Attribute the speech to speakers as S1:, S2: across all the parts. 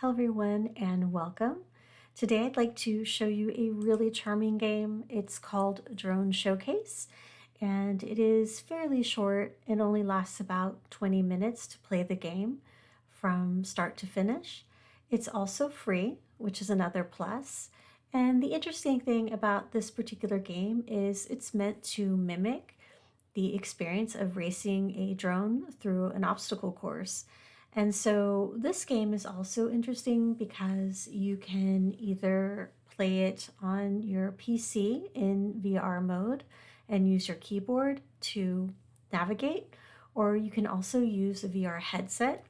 S1: Hello everyone and welcome. Today I'd like to show you a really charming game. It's called Drone Showcase and it is fairly short. It only lasts about 20 minutes to play the game from start to finish. It's also free, which is another plus. And the interesting thing about this particular game is it's meant to mimic the experience of racing a drone through an obstacle course. And so this game is also interesting because you can either play it on your PC in VR mode and use your keyboard to navigate, or you can also use a VR headset.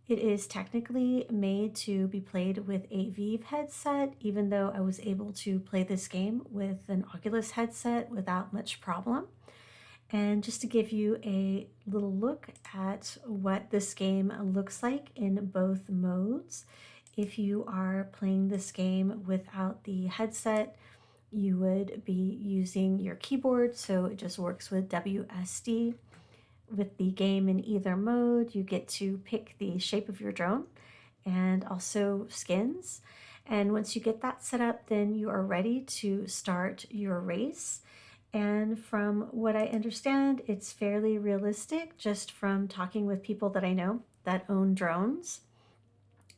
S1: It is technically made to be played with a Vive headset, even though I was able to play this game with an Oculus headset without much problem. And just to give you a little look at what this game looks like in both modes, if you are playing this game without the headset, you would be using your keyboard, so it just works with WSD. With the game in either mode, you get to pick the shape of your drone and also skins. And once you get that set up, then you are ready to start your race. And from what I understand, it's fairly realistic just from talking with people that I know that own drones.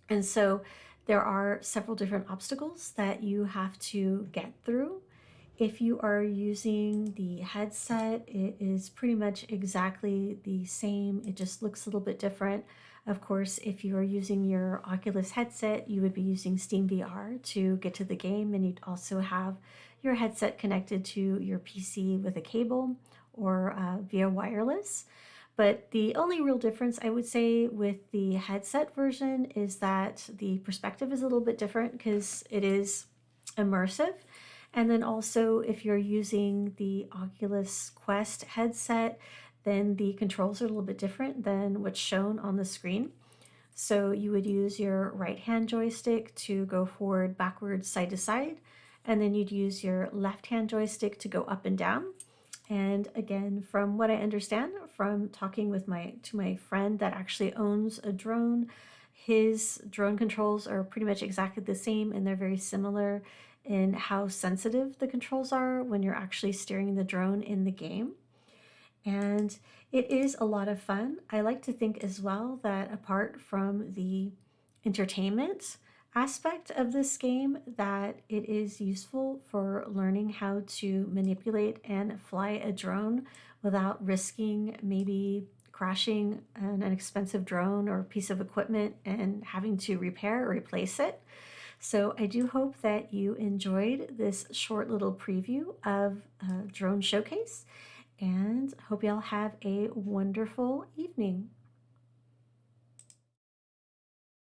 S1: And so there are several different obstacles that you have to get through. If you are using the headset, it is pretty much exactly the same. It just looks a little bit different. Of course, if you are using your Oculus headset, you would be using Steam VR to get to the game, and you'd also have your headset connected to your PC with a cable or via wireless. But the only real difference I would say with the headset version is that the perspective is a little bit different because it is immersive. And then also, if you're using the Oculus Quest headset, then the controls are a little bit different than what's shown on the screen. So you would use your right hand joystick to go forward, backwards, side to side, and then you'd use your left hand joystick to go up and down. And again, from what I understand from talking with my friend that actually owns a drone, his drone controls are pretty much exactly the same, and they're very similar in how sensitive the controls are when you're actually steering the drone in the game. And it is a lot of fun. I like to think as well that apart from the entertainment aspect of this game, that it is useful for learning how to manipulate and fly a drone without risking maybe crashing an expensive drone or piece of equipment and having to repair or replace it. So I do hope that you enjoyed this short little preview of Drone Showcase and hope y'all have a wonderful evening.